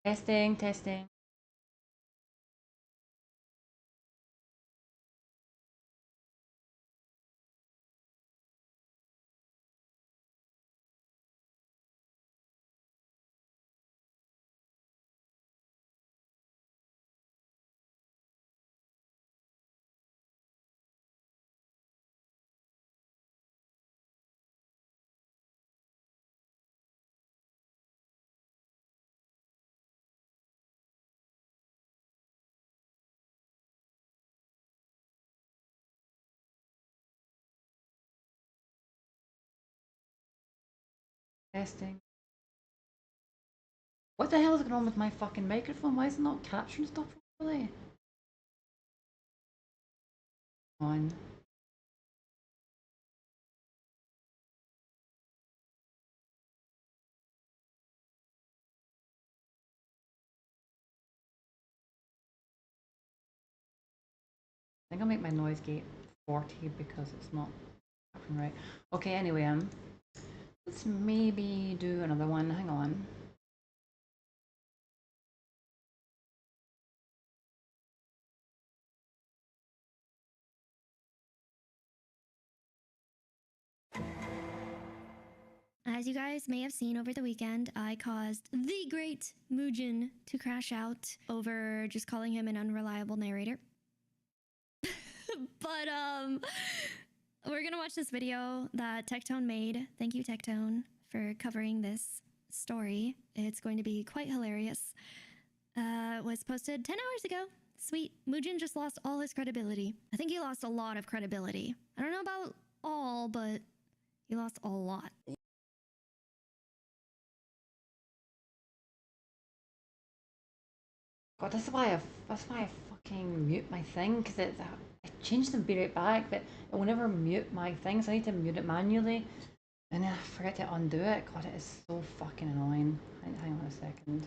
Testing, testing. Testing. What the hell is going on with my fucking microphone? Why is it not capturing stuff properly? On. I think I'll make my noise gate 40 because it's not happening right. Okay, anyway, let's maybe do another one. Hang on. As you guys may have seen over the weekend, I caused the great Muujin to crash out over just calling him an unreliable narrator. But we're gonna watch this video that Tectone made. Thank you, Tectone, for covering this story. It's going to be quite hilarious. It was posted 10 hours ago. Sweet. Muujin just lost all his credibility. I think he lost a lot of credibility. I don't know about all, but he lost a lot. God, that's why I fucking mute my thing because I changed them be right back, but it will never mute my thing, so I need to mute it manually, and then I forget to undo it. God, it is so fucking annoying. Hang on a second.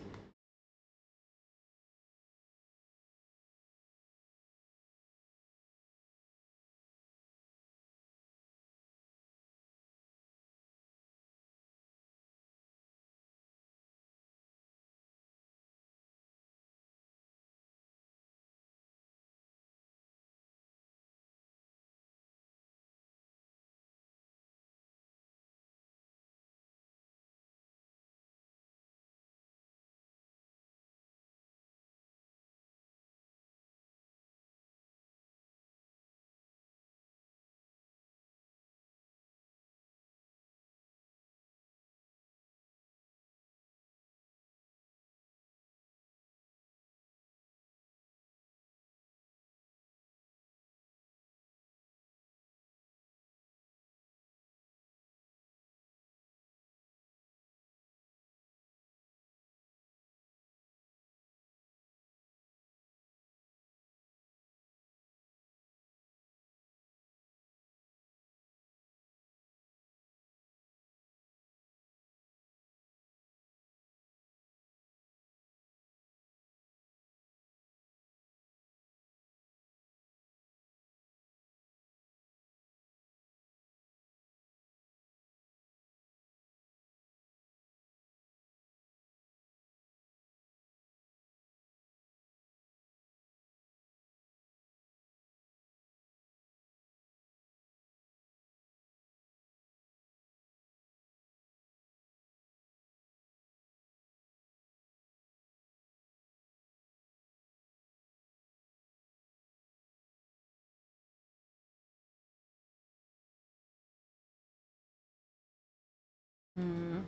Hmm.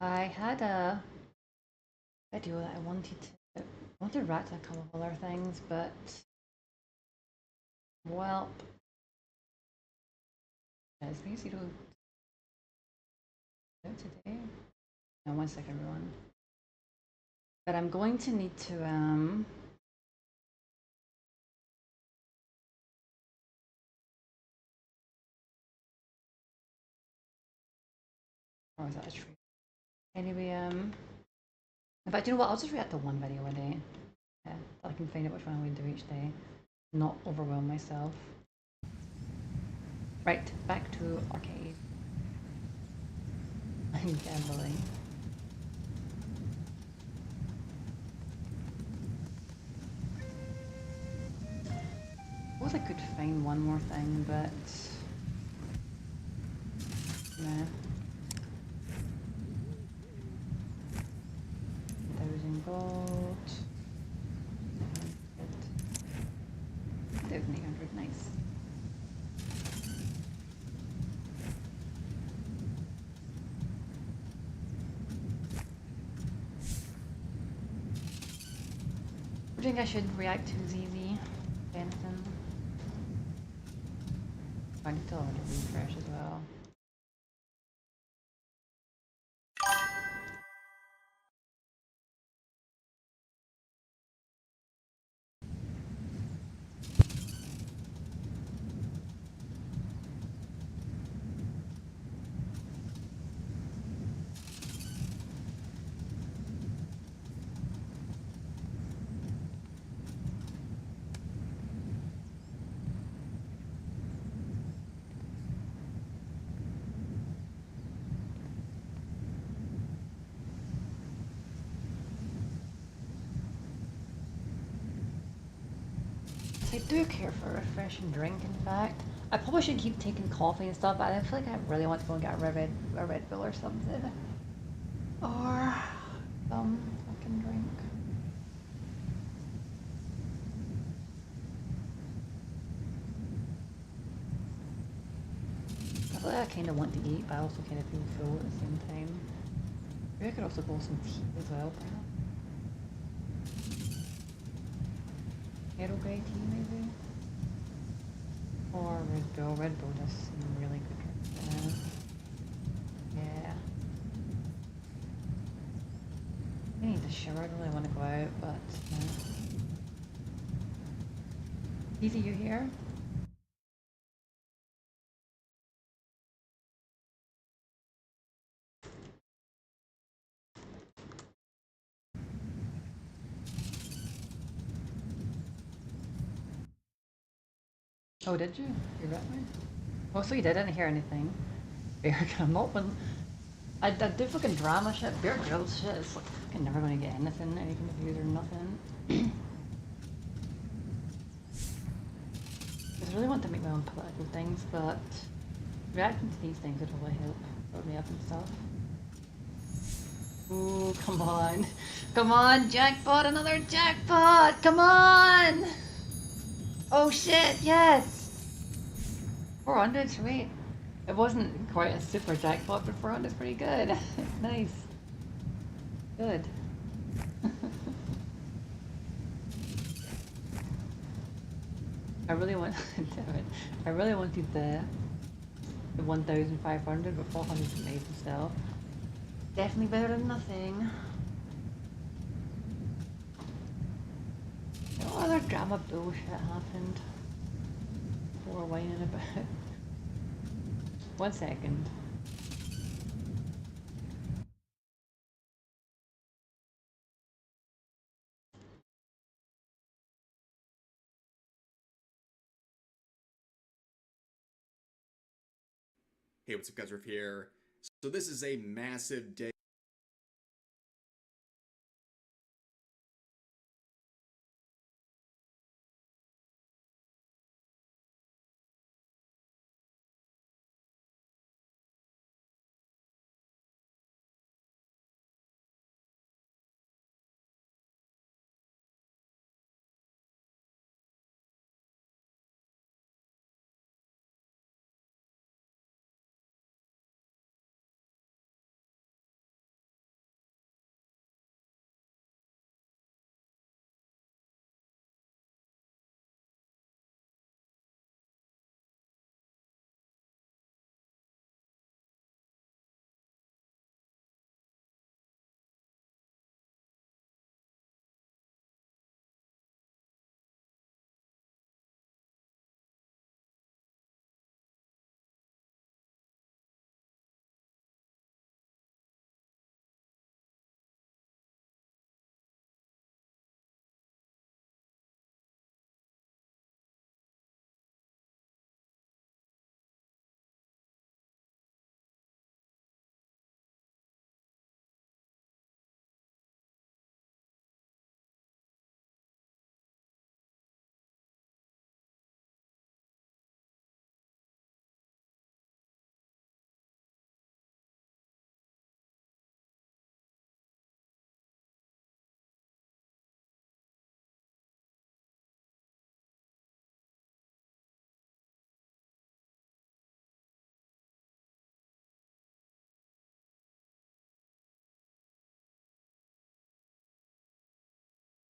I had a video that I wanted to write a couple of other things, but well, it's basically today. No, one second, everyone. But I'm going to need to or is that a tree? Anyway, in fact, you know what? I'll just react to one video a day. Yeah, I can find out which one I would do each day, not overwhelm myself. Right, back to arcade. I'm gambling. suppose I could find one more thing, but nah. 1,000 gold. 1,800, nice. I think I should react to ZZ. Anything. I need to refresh as well. I do care for a refreshing drink, in fact. I probably should keep taking coffee and stuff, but I feel like I really want to go and get a Red Bull or something. Or some fucking drink. I feel like I kind of want to eat, but I also kind of feel full at the same time. Maybe I could also go some tea as well, perhaps. Earl Grey tea, maybe? Or Red Bull. Red Bull does some really good drinks. Yeah. I need to shower. I don't really want to go out, but Easy, you here? Oh, did you? You read me? Oh, so you did. I didn't hear anything. I'm not when I do fucking drama shit. Bear Grylls shit. It's like fucking never gonna get anything, any views or nothing. I really want to make my own political things, but reacting to these things would probably help build me up and stuff. Ooh, come on. Come on, jackpot, another jackpot! Come on! Oh shit, yes! 400, sweet. It wasn't quite a super jackpot, but 400 is pretty good. Nice. Good. I really want, damn it. I really wanted the 1,500, but 400 is amazing still. Definitely better than nothing. No other drama bullshit happened. People were whining about. 1 second. Hey, what's up guys, Riff here. So this is a massive day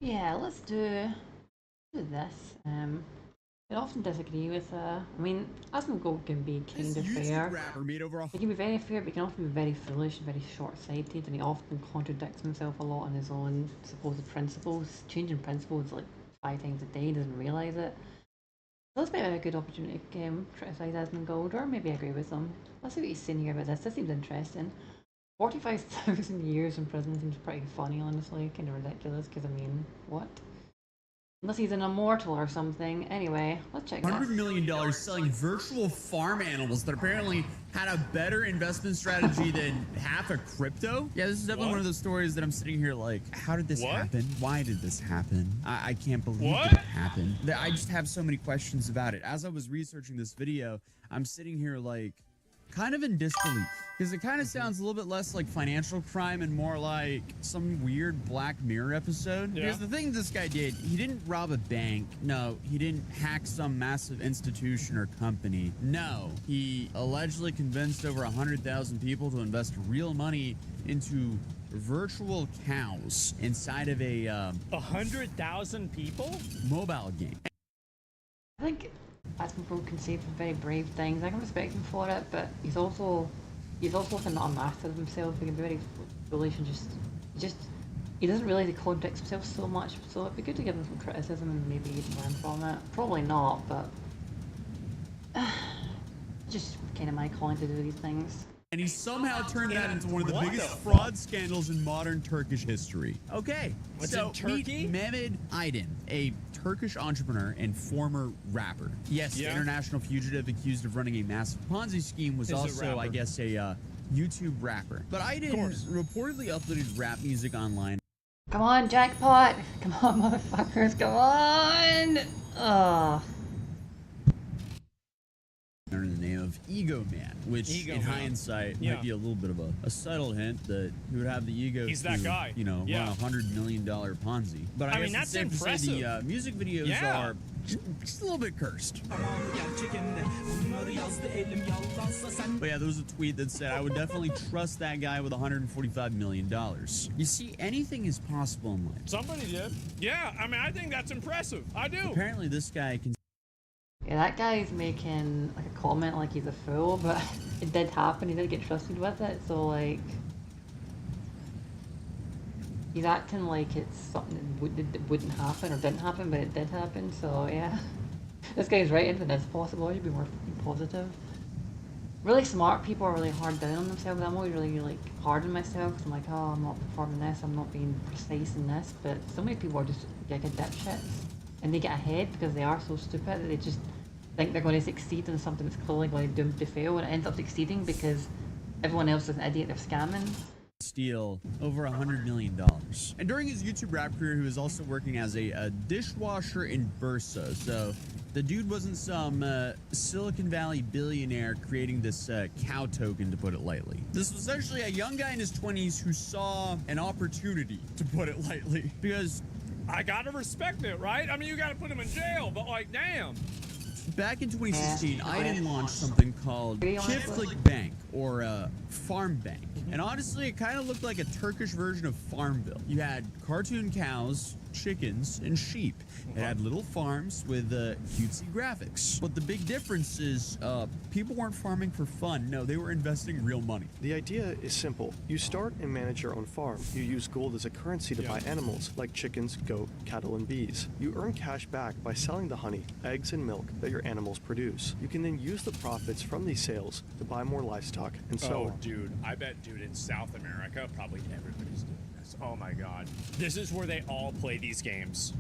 Yeah, let's do this. I often disagree with. I mean, Asmongold can be kind This of YouTube fair. rapper made over He can be very fair, but he can also be very foolish and very short-sighted, and he often contradicts himself a lot on his own supposed principles. Changing principles like 5 times a day, he doesn't realise it. So this might be a good opportunity to criticise Asmongold, or maybe agree with him. Let's see what he's saying here about this. This seems interesting. 45,000 years in prison seems pretty funny, honestly. Kind of ridiculous, because I mean, what? Unless he's an immortal or something. Anyway, let's check $100 that. million selling virtual farm animals that apparently had a better investment strategy than half a crypto. Yeah, this is definitely one of those stories that I'm sitting here like, how did this happen? Why did this happen? I can't believe that it happened. I just have so many questions about it. As I was researching this video, I'm sitting here like, kind of in disbelief, because it kind of sounds a little bit less like financial crime and more like some weird Black Mirror episode. Because the thing this guy did, he didn't rob a bank. No, he didn't hack some massive institution or company. No, he allegedly convinced over 100,000 people to invest real money into virtual cows inside of a 100,000 people? mobile game. I think Asmongold can say some very brave things. I can respect him for it, but he's also not a master of himself. He can be very foolish and he doesn't realise he contradicts himself so much. So it'd be good to give him some criticism and maybe he'd learn from it. Probably not, but just kind of my calling to do these things. And he somehow turned that into one of the biggest fraud scandals in modern Turkish history. Okay, What's so in Turkey? meet Mehmet Aydin, a Turkish entrepreneur and former rapper. Yes, the international fugitive accused of running a massive Ponzi scheme was also, I guess, a YouTube rapper. But Aydin reportedly uploaded rap music online. Come on, jackpot! Come on, motherfuckers, come on! Ugh. Under the name of Ego Man, which in hindsight might be a little bit of a subtle hint that he would have the ego He's to, that guy. you know, run $100 million Ponzi. But I mean, guess that's it's safe to say impressive. the music videos are just a little bit cursed. But yeah, there was a tweet that said, I would definitely trust that guy with $145 million. You see, anything is possible in life. Somebody did. Yeah, I mean, I think that's impressive. I do. Apparently, this guy can. Yeah, that guy's making like a comment like he's a fool, but it did happen. He did get trusted with it, so like he's acting like it's something that wouldn't happen or didn't happen, but it did happen. So yeah, this guy's right. Anything is possible. I should be more positive. Really smart people are really hard down on themselves. I'm always really like hard on myself. I'm like, oh, I'm not performing this. I'm not being precise in this. But so many people are just giga dipshits, and they get ahead because they are so stupid that they just think they're going to succeed in something that's clearly going to doomed to fail, and it ends up succeeding because everyone else is an idiot. They're scamming. Steal over $100 million. And during his YouTube rap career, he was also working as a dishwasher in Bursa. So the dude wasn't some Silicon Valley billionaire creating this cow token, to put it lightly. This was actually a young guy in his 20s who saw an opportunity, to put it lightly, because I gotta respect it, right? I mean, you gotta put him in jail, but like, damn. back in 2016, Aydin launched something called Çiftlik Bank, or Farm Bank. And honestly, it kind of looked like a Turkish version of Farmville. You had cartoon cows, chickens, and sheep. It had little farms with cutesy graphics. But the big difference is people weren't farming for fun. No, they were investing real money. The idea is simple. You start and manage your own farm. You use gold as a currency to buy animals like chickens, goat, cattle, and bees. You earn cash back by selling the honey, eggs, and milk that your animals produce. You can then use the profits from these sales to buy more livestock and so on. Dude, I bet, dude, in South America, probably everybody's doing this. Oh my god. This is where they all play these games.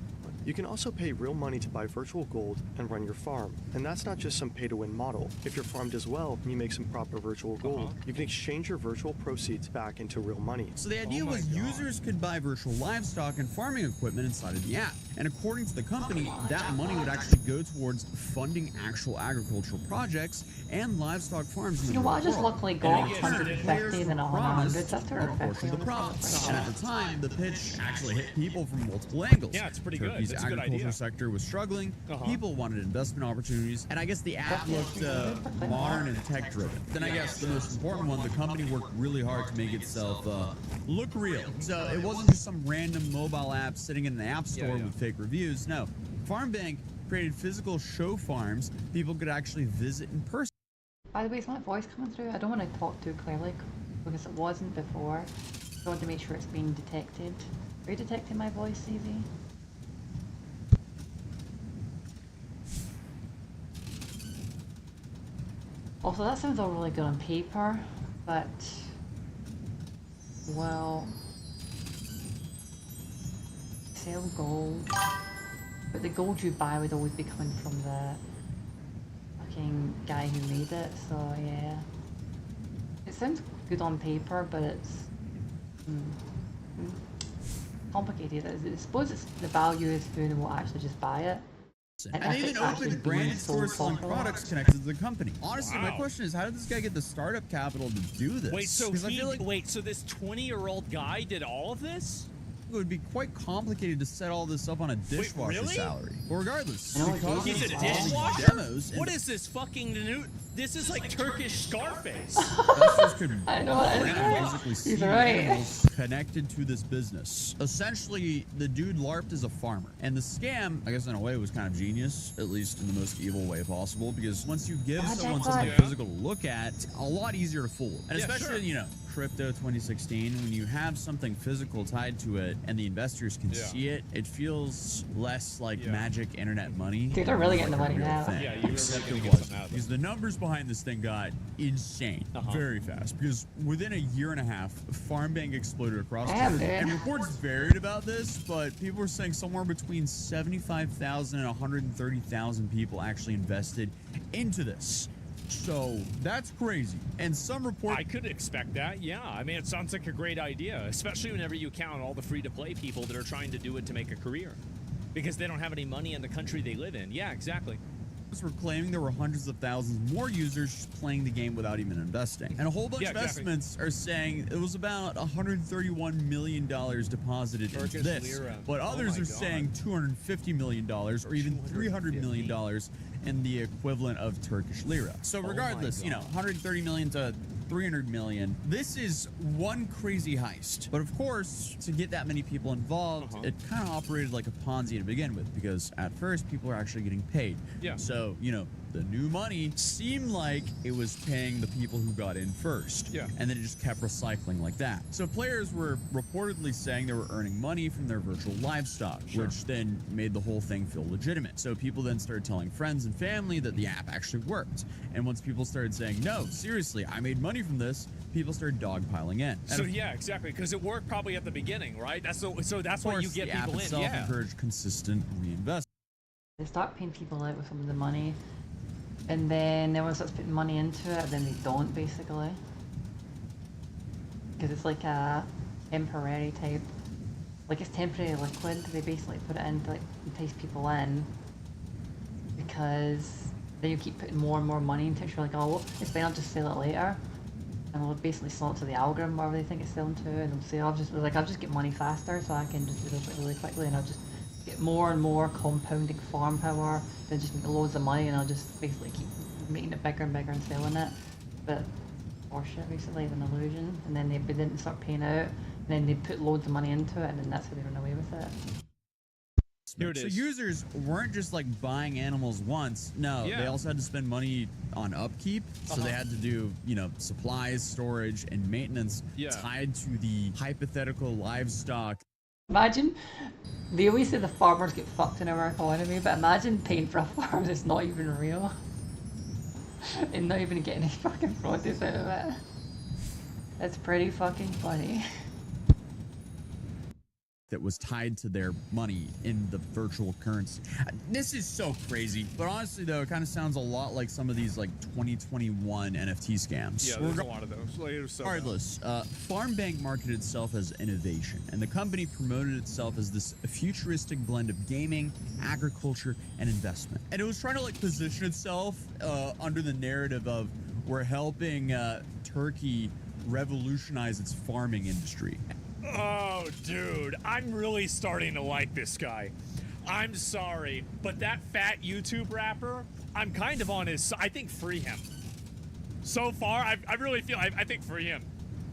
You can also pay real money to buy virtual gold and run your farm. And that's not just some pay-to-win model. If your farm does well and you make some proper virtual gold, you can exchange your virtual proceeds back into real money. So the idea was users could buy virtual livestock and farming equipment inside of the app. And according to the company, that money would actually go towards funding actual agricultural projects and livestock farms in the You know what? I just world. luckily And got I guess the 150 players than were 100. promised That's a portion of the 250. profits. And at the time, the pitch actually hit people from multiple angles. Yeah, it's pretty good. Turkey's That's a good agriculture idea. sector was struggling. People wanted investment opportunities, and I guess the app looked Definitely. modern and tech-driven. Then I guess the most important one, the company worked really hard to make itself look real. So it wasn't just some random mobile app sitting in the app store with fake reviews. No, FarmBank created physical show farms people could actually visit in person. By the way, is my voice coming through? I don't want to talk too clearly because it wasn't before. I want to make sure it's being detected. Are you detecting my voice, Easy? Also, that sounds all really good on paper, but, well, sell gold, but the gold you buy would always be coming from the fucking guy who made it, so yeah. It sounds good on paper, but it's complicated. I suppose it's the value is who will actually just buy it. And if they even it's actually opened being branded sold stores selling properly. products connected to the company. Honestly, my Wow. question is, how did this guy get the startup capital to do this? Wait, so 'Cause I feel like wait, so this 20-year-old guy did all of this? it would be quite complicated to set all this up on a dishwasher really? salary. But regardless, You know, because he's He's of a a all these dishwasher? demos and What is this fucking new? This is like Turkish Scarface. investors could I know, I brand know. physically see He's the right. animals connected to this business. Essentially, the dude LARPed as a farmer. And the scam, I guess in a way, was kind of genius, at least in the most evil way possible, because once you give Oh, someone jackpot. something Yeah. physical to look at, it's a lot easier to fool. And Yeah, especially, sure. you know, crypto 2016, when you have something physical tied to it and the investors can Yeah. see it, it feels less like Yeah. magic internet money. Dude, they're really and getting more the like a money real now. thing. Yeah, you're Except really it gonna get wasn't. something out of it. Because the numbers behind this thing got insane very fast. Because within a year and a half, FarmBank exploded across Damn, the dude. And reports varied about this, but people were saying somewhere between 75,000 and 130,000 people actually invested into this. So that's crazy. And some report I could expect that, yeah. I mean, it sounds like a great idea, especially whenever you count all the free-to-play people that are trying to do it to make a career. Because they don't have any money in the country they live in. Yeah, exactly. were claiming there were hundreds of thousands more users just playing the game without even investing. And a whole bunch of estimates are saying it was about $131 million deposited into this. But others are saying $250 million or even $300 million in the equivalent of Turkish lira. So regardless, you know, 130 million to 300 million. This is one crazy heist. But of course, to get that many people involved, it kind of operated like a Ponzi to begin with, because at first people are actually getting paid. Yeah. So, you know, the new money seemed like it was paying the people who got in first. Yeah. And then it just kept recycling like that. So players were reportedly saying they were earning money from their virtual livestock, which then made the whole thing feel legitimate. So people then started telling friends and family that the app actually worked. And once people started saying, no, seriously, I made money from this, people started dogpiling in. So yeah, exactly, because it worked probably at the beginning, right? That's so that's why you get the app people in. itself Yeah. encouraged consistent reinvestment. They start paying people out with some of the money, and then everyone starts putting money into it, and then they don't, basically. Because it's like a temporary type, like it's temporary liquid. They basically put it in to like entice people in, because then you keep putting more and more money into it. You're like, oh, it's fine, I'll just sell it later. And they'll basically sell it to the algorithm, wherever they think it's selling to, and they'll say, I'll just get money faster, so I can just do this really quickly, and I'll just get more and more compounding farm power, then just make loads of money, and I'll just basically keep making it bigger and bigger and selling it. But horseshit, basically, an illusion. And then they didn't start paying out, and then they put loads of money into it, and then that's how they run away with it. Here it So is. users weren't just like buying animals once. No, they Yeah. also had to spend money on upkeep. So they had to do, you know, supplies, storage, and maintenance tied to the hypothetical livestock. Imagine, they always say the farmers get fucked in our economy, but imagine paying for a farm that's not even real. And not even getting any fucking produce out of it. That's pretty fucking funny. that was tied to their money in the virtual currency. This is so crazy. But honestly, though, it kind of sounds a lot like some of these like 2021 NFT scams. Yeah, there's a lot of those. Regardless, FarmBank marketed itself as innovation, and the company promoted itself as this futuristic blend of gaming, agriculture, and investment. And it was trying to like position itself under the narrative of we're helping Turkey revolutionize its farming industry. Oh, dude, I'm really starting to like this guy. I'm sorry, but that fat YouTube rapper, I'm kind of on his side. I think free him. So far, I really feel, I think free him.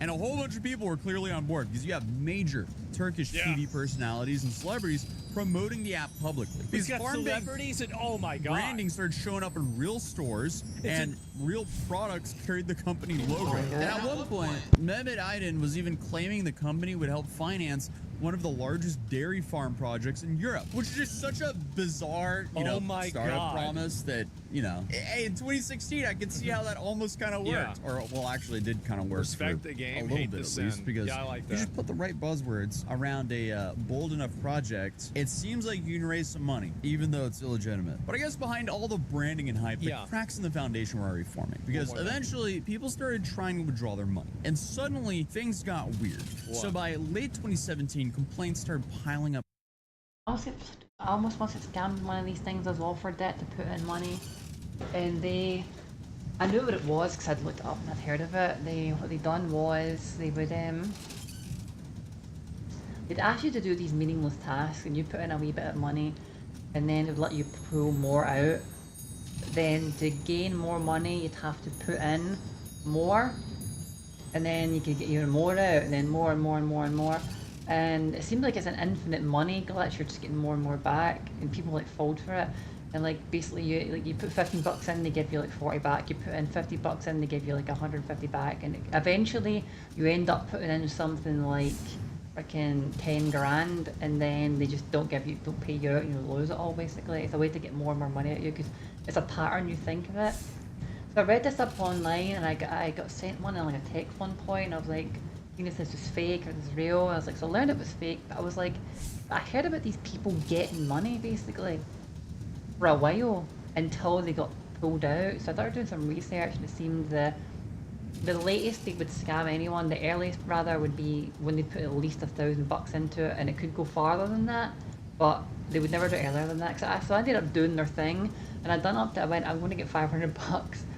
And a whole bunch of people were clearly on board because you have major Turkish TV personalities and celebrities promoting the app publicly. He's got celebrities and oh my god. Branding started showing up in real stores and real products carried the company logo. And at one point, Mehmet Aydin was even claiming the company would help finance one of the largest dairy farm projects in Europe, which is just such a bizarre, startup promise that, hey, in 2016, I could see how that almost kind of worked. Or, well, actually, it did kind of work. Respect the game, a little hate bit the at least, sin. because I like that. you just put the right buzzwords around a bold enough project. It seems like you can raise some money, even though it's illegitimate. But I guess behind all the branding and hype, the cracks in the foundation were already forming, because eventually people started trying to withdraw their money, and suddenly things got weird. So by late 2017, complaints started piling up. I almost once had scammed one of these things as well for debt to put in money, and I knew what it was because I'd looked it up and I'd heard of it. What they'd done was they'd ask you to do these meaningless tasks, and you put in a wee bit of money, and then they'd let you pull more out. Then to gain more money, you'd have to put in more, and then you could get even more out, and then more and more and more and more. And it seems like it's an infinite money glitch. You're just getting more and more back, and people like fold for it. And like basically you put 15 bucks in, they give you like 40 back. You put in 50 bucks in, they give you like 150 back. And eventually you end up putting in something like freaking 10 grand, and then they just don't pay you out, and you lose it all basically. It's a way to get more and more money out of you because it's a pattern, you think of it. So I read this up online, and I got sent one in like a text one point, and I was like, this is fake or this is real. I was like, so I learned it was fake, but I was like, I heard about these people getting money basically for a while until they got pulled out. So I started doing some research, and it seemed the latest they would scam anyone, the earliest rather, would be when they put at least $1,000 into it, and it could go farther than that, but they would never do it earlier than that. So I ended up doing their thing, and I'd done up to, I went, I'm going to get $500, and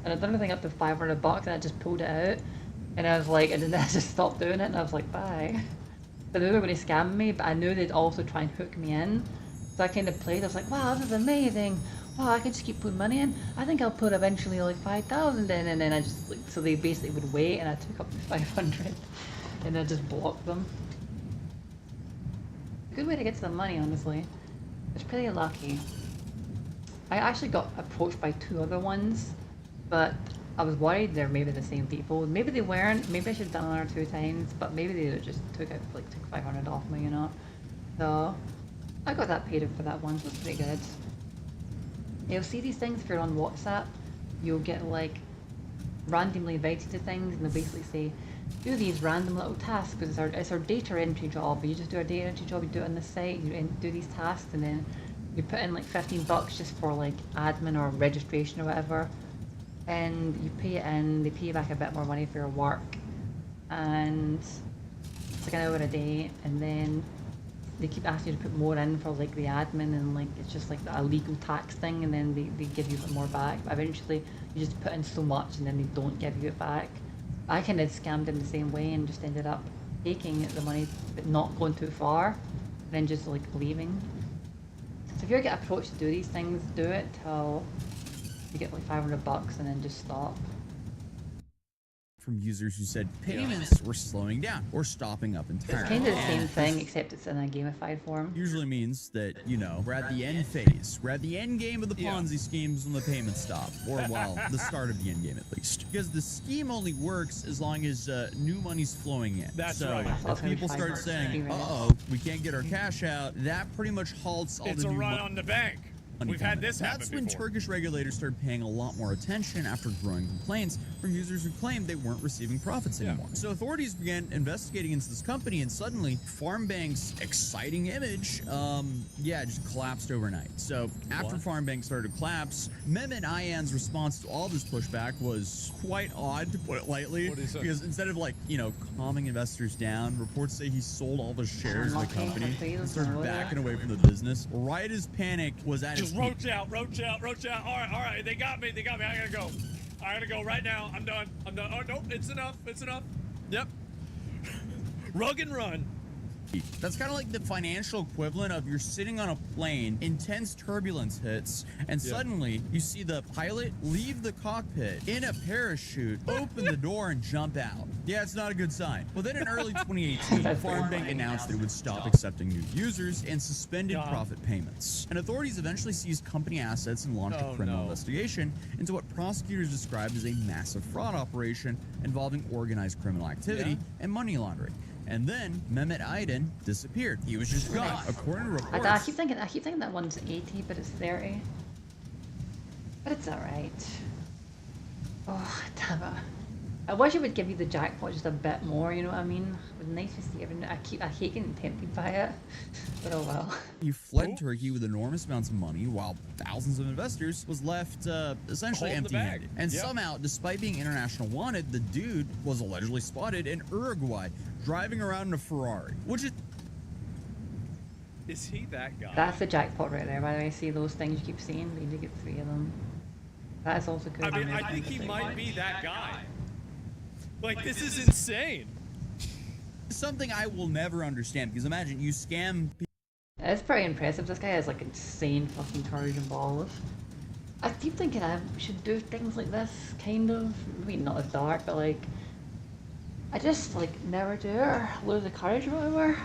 I'd done everything up to $500, and I just pulled it out. And I was like, and then I just stopped doing it, and I was like, bye. So they were going to scam me, but I knew they'd also try and hook me in. So I kind of played, I was like, wow, this is amazing. Wow, I can just keep putting money in. I think I'll put eventually like 5,000 in, and then I just, like, so they basically would wait, and I took up to 500, and I just blocked them. A good way to get to the money, honestly. It's pretty lucky. I actually got approached by 2 other ones, but I was worried they're maybe the same people. Maybe they weren't. Maybe I should have done it 1 or 2 times, but maybe they just took 500 off me, So I got that paid for that one, so it's pretty good. You'll see these things if you're on WhatsApp. You'll get like randomly invited to things, and they'll basically say, do these random little tasks because it's our data entry job. You just do our data entry job. You do it on the site. You do these tasks, and then you put in like $15 just for like admin or registration or whatever. And you pay it in, they pay you back a bit more money for your work, and it's like an hour a day, and then they keep asking you to put more in for like the admin, and like it's just like a legal tax thing, and then they give you a bit more back. But eventually you just put in so much and then they don't give you it back. I kind of scammed in the same way and just ended up taking the money but not going too far, and then just like leaving. So if you ever get approached to do these things, do it till you get like $500 and then just stop. From users who said payments were slowing down or stopping up entirely. It's kind of the same thing, except it's in a gamified form. Usually means that, we're at the end phase. We're at the end game of the Ponzi schemes when the payments stop. Or, well, the start of the end game at least. Because the scheme only works as long as new money's flowing in. That's so right. if people start saying, we can't get our cash out, that pretty much halts all it's the new a run on the bank. We've had this happen That's when before. Turkish regulators started paying a lot more attention after growing complaints from users who claimed they weren't receiving profits anymore. So authorities began investigating into this company, and suddenly Farmbank's exciting image, just collapsed overnight. So after Farmbank started to collapse, Mehmet Ayan's response to all this pushback was quite odd, to put it lightly. What did he say? Because instead of calming investors down, reports say he sold all the shares of the company and started backing away from the business. Right as panic was at Just its roach out. All right. They got me. I gotta go right now. I'm done. Oh, nope. It's enough. Yep. Rug and run. That's kind of like the financial equivalent of you're sitting on a plane, intense turbulence hits, and suddenly you see the pilot leave the cockpit in a parachute, open the door, and jump out. Yeah, it's not a good sign. Well, then in early 2018, Farmbank announced that it would stop accepting new users and suspended profit payments. And authorities eventually seized company assets and launched a criminal investigation into what prosecutors described as a massive fraud operation involving organized criminal activity and money laundering. And then Mehmet Aydin disappeared. He was just gone, according to reports. I keep thinking that one's 80, but it's 30. But it's alright. Oh, damn it. I wish it would give you the jackpot just a bit more, you know what I mean? It would be nice to see everything. I hate getting tempted by it, but oh well. He fled Turkey with enormous amounts of money, while thousands of investors was left essentially empty-handed. And somehow, despite being international wanted, the dude was allegedly spotted in Uruguay, driving around in a Ferrari, which Is he that guy? That's the jackpot right there, by the way. See those things you keep seeing? We need to get 3 of them. That is also good. I mean, I think he might be that guy. Like, this is insane. something I will never understand, because imagine you scam people. It's pretty impressive. This guy has like insane fucking courage and balls. I keep thinking I should do things like this, kind of. Maybe not as dark, but like, I just like never do it or lose the courage or whatever.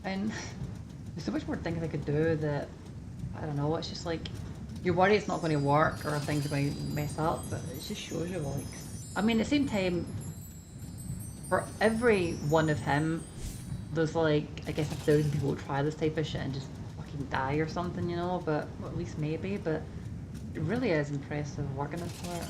And there's so much more things I could do that, I don't know, it's just like, you're worried it's not going to work or things are going to mess up, but it just shows you like, I mean at the same time, for every one of him, there's like, I guess 1,000 people who try this type of shit and just fucking die or something, you know, but well, at least maybe, but it really is impressive working this part.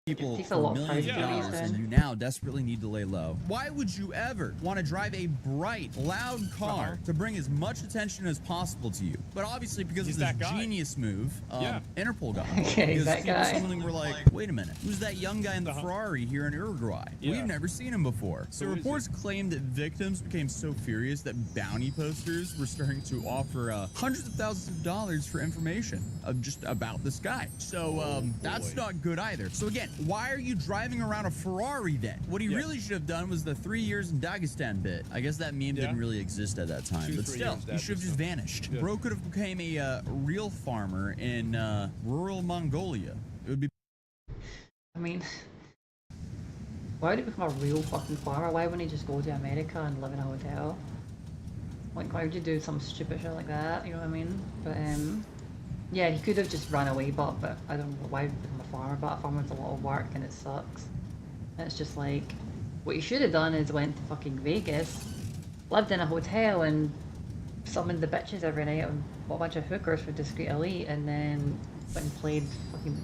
People takes a for lot of millions of courage to do dollars, these and you now desperately need to lay low. Why would you ever want to drive a bright, loud car to bring as much attention as possible to you? But obviously, because He's of this that guy. genius move, Yeah. Interpol got Okay, because that people guy. suddenly were like, wait a minute, who's that young guy in the Ferrari here in Uruguay? Yeah. We've never seen him before. So Who is reports claim that victims became so furious that bounty posters were starting to offer hundreds of thousands of dollars for information of just about this guy. So that's not good either. So again, why are you driving around a Ferrari then? What he really should have done was the 3 years in Dagestan bit. I guess that meme didn't really exist at that time, 2-3 but still, years he should have just vanished. Yeah. Bro could have became a real farmer in rural Mongolia. It would be. I mean, why would he become a real fucking farmer? Why wouldn't he just go to America and live in a hotel? Like, why would you do some stupid shit like that? You know what I mean? But yeah, he could have just run away, but I don't know why would he become a farmer. But a farmer's a lot of work and it sucks. And it's just like, what you should have done is went to fucking Vegas, lived in a hotel and summoned the bitches every night and bought a bunch of hookers for Discreet Elite, and then went and played fucking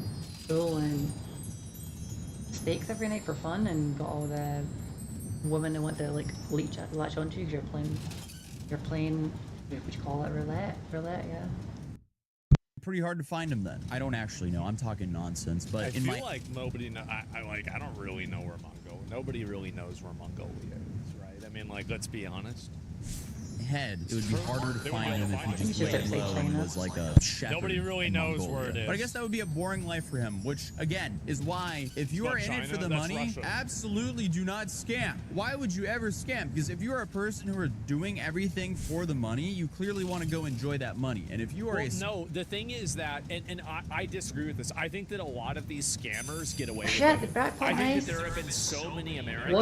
pool and steaks every night for fun, and got all the women who want to like latch onto you because you're playing, what you call it, roulette, yeah. Pretty hard to find him then. I don't actually know. I'm talking nonsense, but I in feel my like nobody know. I don't really know where nobody really knows where Mongolia is, right? I mean, like, let's be honest. head, it would be harder to They find would him if he find just him. laid Just like low say and China. was like a shepherd. Nobody really in knows Mongolia. where it But I is. guess that would be a boring life for him, which again is why if you Not are in it for China, the that's money, Russia. absolutely do not scam. Why would you ever scam? Because if you are a person who are doing everything for the money, you clearly want to go enjoy that money. And if you are Well, a no, the thing is that, and I disagree with this. I think that a lot of these scammers get away with Shit, it. the jackpot, I think nice. that there have been so many Americans.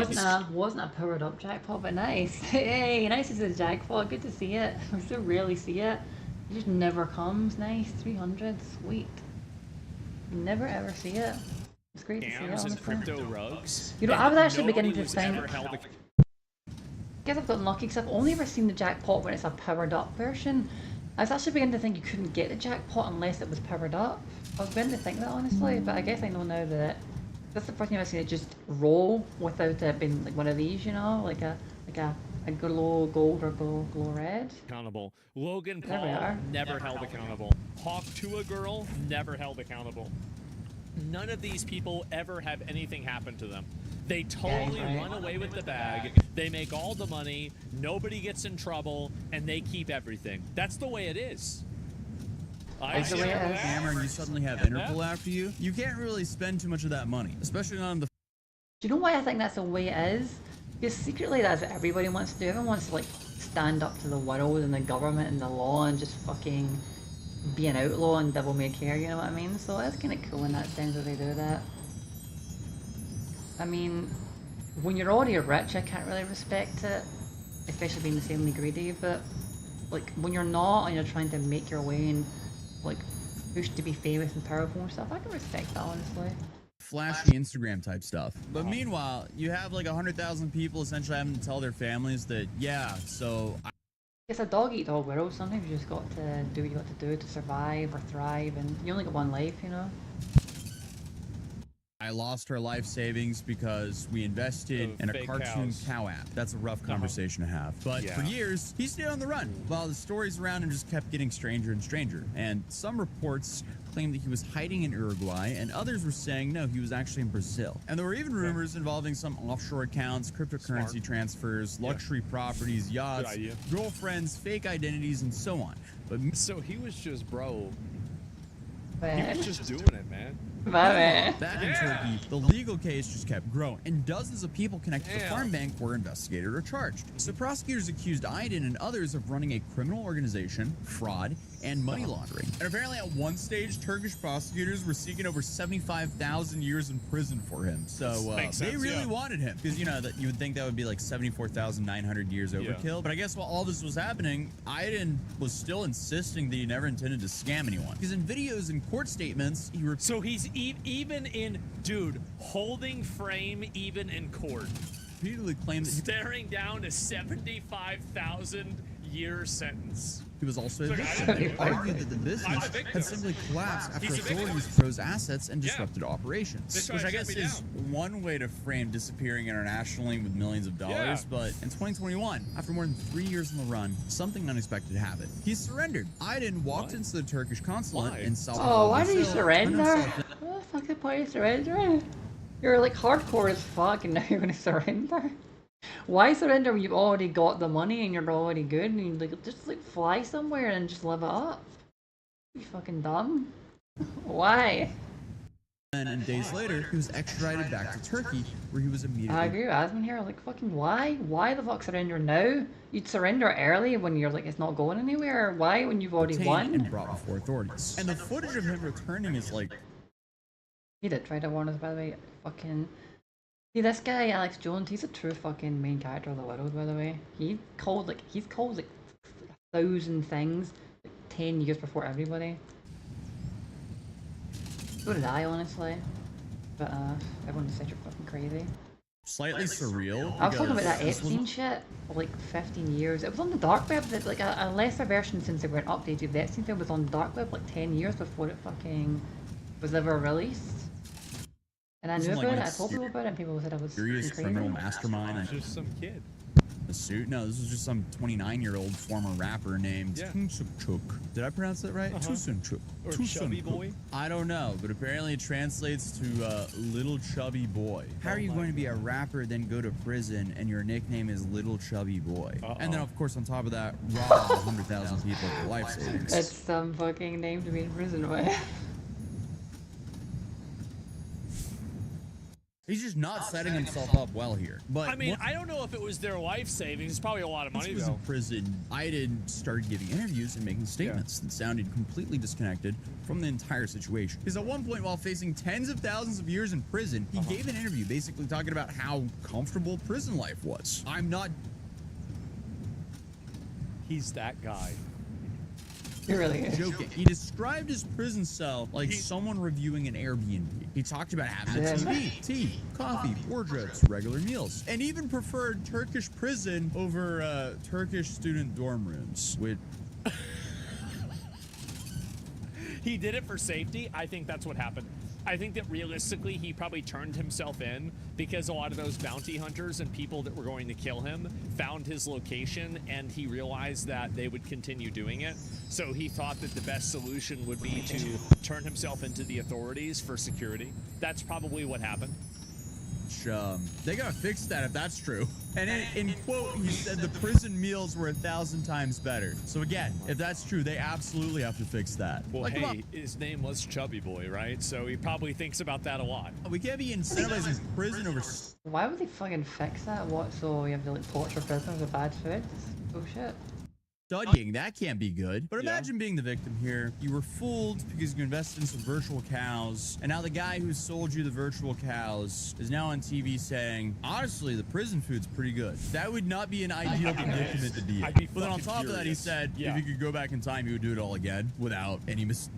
Wasn't a powered up jackpot, but nice. Hey, nice to see the jackpot. Good to see it. We so rarely see it. It just never comes. Nice, 300, sweet. Never ever see it. It's great to see it. Scams and Honestly. crypto rugs. You know, and I was actually nobody beginning to was think- ever held guess I've gotten lucky because I've only ever seen the jackpot when it's a powered up version. I was actually beginning to think you couldn't get the jackpot unless it was powered up. I was beginning to think that honestly, but I guess I know now that that's the first time I've seen it just roll without it being like one of these, you know, like a glow gold or glow red. Accountable. Logan There we Paul are. never held accountable. Hawk to a girl never held accountable. None of these people ever have anything happen to them. They totally right. run away with the bag. They make all the money. Nobody gets in trouble, and they keep everything. That's the way it is. That's the way it is. Hammer and you suddenly have Interpol after you, you can't really spend too much of that money, especially not on the Do you know why I think that's the way it is? Because secretly that's what everybody wants to do. Everyone wants to like stand up to the world and the government and the law and just fucking be an outlaw and devil may care, you know what I mean? So it's kind of cool in that sense that they do that. I mean, when you're already rich, I can't really respect it, especially being insanely greedy, but like when you're not and you're trying to make your way and like push to be famous and powerful and stuff, I can respect that honestly. flashy Instagram type stuff. But meanwhile, you have like 100,000 people essentially having to tell their families that, yeah, so It's a dog-eat-dog world. Sometimes you just got to do what you got to do to survive or thrive, and you only got one life, you know? I lost her life savings because we invested in a fake cartoon cows. cow app. That's a rough conversation to have. But for years, he stayed on the run while the stories around him just kept getting stranger and stranger. And some reports claimed that he was hiding in Uruguay, and others were saying no, he was actually in Brazil. And there were even rumors involving some offshore accounts, cryptocurrency transfers, luxury properties, yachts, girlfriends, fake identities, and so on. But So he was just, bro. He But, was just doing it, man. my man. back in Turkey, the legal case just kept growing, and dozens of people connected to the farm bank were investigated or charged. So prosecutors accused Aydin and others of running a criminal organization, fraud, and money laundering. And apparently at one stage, Turkish prosecutors were seeking over 75,000 years in prison for him. So Makes they sense, really yeah. wanted him, because you know that you would think that would be like 74,900 years overkill. But I guess while all this was happening, Aydin was still insisting that he never intended to scam anyone. Because in videos and court statements, he So he's even in, dude, holding frame even in court. repeatedly claimed that Staring down a 75,000 year sentence. he was also a Look, victim. He I'm argued that the a business victim. had simply collapsed after He's a victim. authorities froze assets and disrupted operations. This Which guy I guess shut me is one way to frame disappearing internationally with millions of dollars. Yeah. But in 2021, after more than 3 years on the run, something unexpected happened. He surrendered. Aydin walked into the Turkish consulate Why? in Sao Oh, Paulo. why did you Brazil, surrender? turned himself What the fuck the point of surrendering? You're like hardcore as fuck and now you're gonna surrender? Why surrender when you've already got the money and you're already good and you like just like fly somewhere and just live it up? You fucking dumb. Why? and days later, he was extradited back to Turkey, where he was immediately I agree with Asmund here, like fucking why? Why the fuck surrender now? You'd surrender early when you're like it's not going anywhere. Why when you've already detained and won? brought before authorities. And the footage of him returning is like He did try to warn us by the way. Fucking see this guy, Alex Jones, he's a true fucking main character of the world, by the way. He's called like 1,000 things like 10 years before everybody. So did I honestly. But everyone said you're fucking crazy. slightly surreal. I was talking about because that this was Epstein shit for like 15 years. It was on the dark web, that like a lesser version since they weren't updated. The Epstein film was on the dark web like 10 years before it fucking was ever released. And I knew Wasn't like about it, when I told people about it, and people said I was serious crazy. criminal mastermind and Just some kid. a suit. No, this was just some 29-year-old former rapper named Tunçuk. Did I pronounce that right? Tunçuk. Or Chubby Boy? I don't know, but apparently it translates to little chubby boy. How are you going to be a rapper, then go to prison, and your nickname is Little Chubby Boy? And then, of course, on top of that, rob 100,000 people for life savings. That's some fucking name to be in prison with. He's just not setting himself up well here. But I mean, once I don't know if it was their life savings. It's probably a lot of he money, was though. in prison, Aydin started giving interviews and making statements that sounded completely disconnected from the entire situation. Because at one point, while facing tens of thousands of years in prison, he gave an interview basically talking about how comfortable prison life was. I'm not He's that guy. It really is. Joking. He described his prison cell like someone reviewing an Airbnb. He talked about having a Yeah. TV, tea, coffee, wardrobes, regular meals, and even preferred Turkish prison over Turkish student dorm rooms. Which He did it for safety. I think that's what happened. I think that realistically, he probably turned himself in because a lot of those bounty hunters and people that were going to kill him found his location, and he realized that they would continue doing it. So he thought that the best solution would be to turn himself into the authorities for security. That's probably what happened. they gotta fix that if that's true. And in quote, he said the prison meals were 1,000 times better. So again, if that's true, they absolutely have to fix that. Well, Like, hey, his name was Chubby Boy, right? So he probably thinks about that a lot. we can't be incentivizing prison over. Why would they fucking fix that? What, so you have to like torture prisoners with bad food? Bullshit. Studying, that can't be good. But Yeah. imagine being the victim here. You were fooled because you invested in some virtual cows, and now the guy who sold you the virtual cows is now on TV saying, honestly, the prison food's pretty good. That would not be an ideal predicament to be in. I'd be But then on fucking top of that, he furious. said Yeah. if he could go back in time, he would do it all again without any mistakes.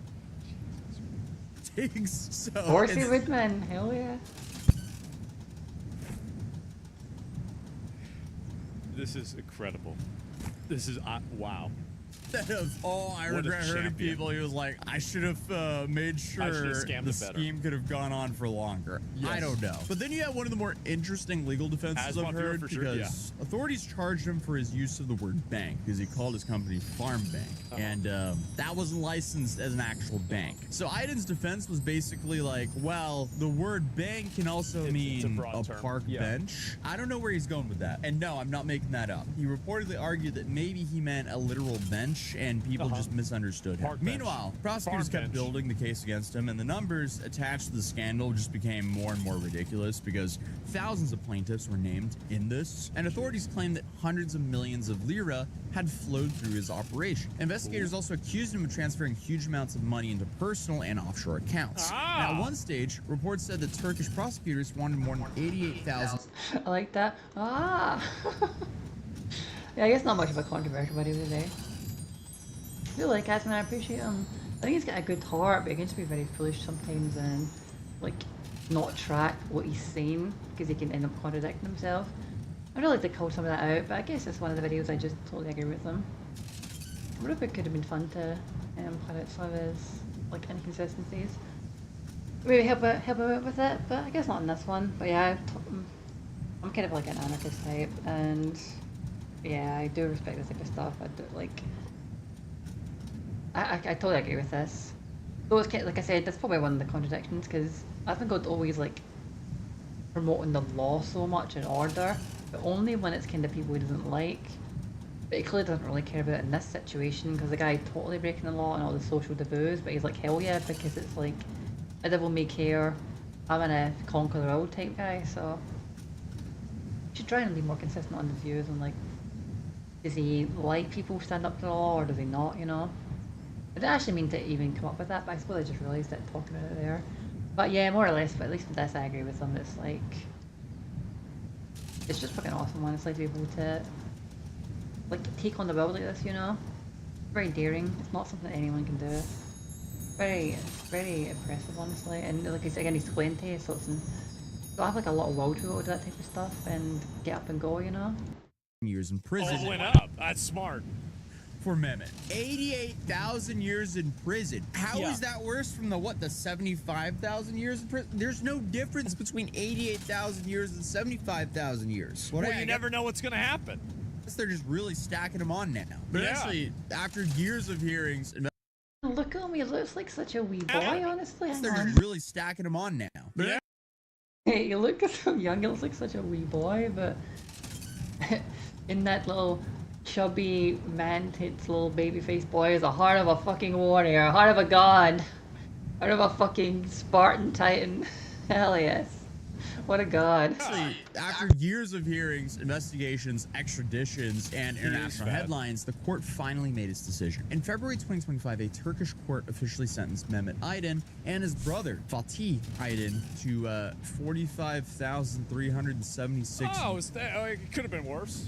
So Of course he it's- would, man. Hell yeah. This is incredible. This is wow. Instead of, oh, I What a regret hurting champion. people, he was like, I should have made sure scammed the them better. scheme could have gone on for longer. I Yes. don't know. But then you have one of the more interesting legal defenses As I've one hero heard for sure, because authorities charged him for his use of the word bank because he called his company Farm Bank. And that wasn't licensed as an actual bank. So Iden's defense was basically like, well, the word bank can also It's a mean broad term. park Yeah. bench. I don't know where he's going with that. And no, I'm not making that up. He reportedly argued that maybe he meant a literal bench and people just misunderstood him. Park bench. Meanwhile, prosecutors Farm kept bench. building the case against him, and the numbers attached to the scandal just became more and more ridiculous because thousands of plaintiffs were named in this, and authorities claimed that hundreds of millions of lira had flowed through his operation. Investigators also accused him of transferring huge amounts of money into personal and offshore accounts. Ah. Now, at one stage, reports said that Turkish prosecutors wanted more than 88,000 I like that. Ah. Yeah, I guess not much of a controversial video today. I feel like Asman, I appreciate him. I think he's got a good heart, but he can just be very foolish sometimes and like not track what he's saying because he can end up contradicting himself. I'd really like to call some of that out, but I guess it's one of the videos I just totally agree with him. I wonder if it could have been fun to point out some of his like inconsistencies. Maybe help him out with it, but I guess not in this one. But yeah, I'm kind of like an anarchist type, and yeah, I do respect this type of stuff. I do like. I totally agree with this. Though it's kind of, like I said, that's probably one of the contradictions because I think I'd always like promoting the law so much and order, but only when it's kind of people he doesn't like. But he clearly doesn't really care about it in this situation because the guy totally breaking the law and all the social taboos, but he's like, hell yeah, because it's like a devil may care, I'm gonna conquer the world type guy, so you should try and be more consistent on his views and like, does he like people who stand up to the law or does he not, you know? I didn't actually mean to even come up with that, but I suppose I just realised it talking about it there. But yeah, more or less, but at least with this I agree with him. It's like, it's just fucking awesome, honestly, to be able to like take on the world like this, you know? Very daring. It's not something that anyone can do. Very impressive, honestly. And like again, he's 20, so it's so I have like a lot of will to be able to do that type of stuff and get up and go, you know? years in prison. Oh, it went up. That's smart. For Mehmet. 88,000 years in prison. How is that worse from the 75,000 years in prison? There's no difference between 88,000 years and 75,000 years. Well, you never know what's going to happen. They're just really stacking them on now. But Yeah. actually, after years of hearings, Look at him, he looks like such a wee boy, honestly. Hang they're on. just really stacking them on now. But Yeah. Hey, you look so young, he looks like such a wee boy, but in that little chubby man-tits little baby-faced boy is a heart of a fucking warrior, a heart of a god, heart of a fucking Spartan titan. Hell yes. What a god. actually, after years of hearings, investigations, extraditions, and international bad. headlines, the court finally made its decision. In February 2025, a Turkish court officially sentenced Mehmet Aydin and his brother, Fatih Aydin, to 45,376 Oh, it could have been worse.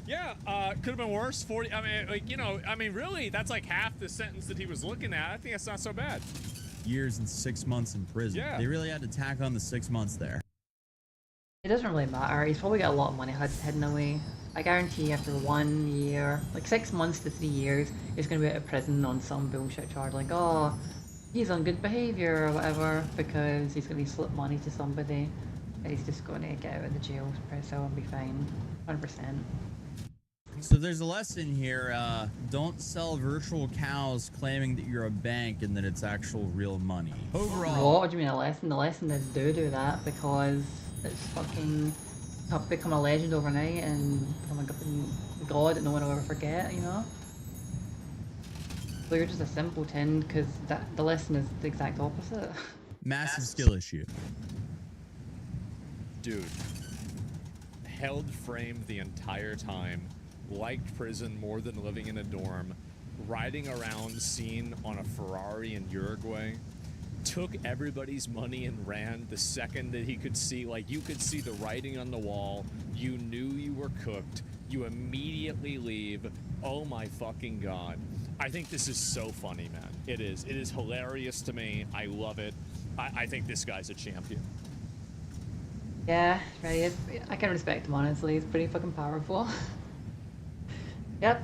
Yeah, could have been worse. 40. I mean, like, you know, I mean, really, that's like half the sentence that he was looking at. I think that's not so bad. Years and 6 months in prison. Yeah. They really had to tack on the 6 months there. It doesn't really matter. He's probably got a lot of money hidden away. I guarantee after 1 year, like 6 months to 3 years, he's going to be out of prison on some bullshit charge like, oh, he's on good behaviour or whatever because he's going to slip money to somebody and he's just going to get out of the jail cell and be fine. 100%. So there's a lesson here. Don't sell virtual cows claiming that you're a bank and that it's actual real money. Overall, What do you mean a lesson? The lesson is do that because it's fucking become a legend overnight and become a god that no one will ever forget, you know? So you're just a simpleton because the lesson is the exact opposite. massive skill issue. Dude, held framed the entire time, liked prison more than living in a dorm, riding around seen on a Ferrari in Uruguay, took everybody's money and ran the second that he could see, like, you could see the writing on the wall, you knew you were cooked, you immediately leave. Oh my fucking god. I think this is so funny, man. It is hilarious to me. I love it. I think this guy's a champion. Yeah, right. I can respect him honestly. He's pretty fucking powerful. Yep.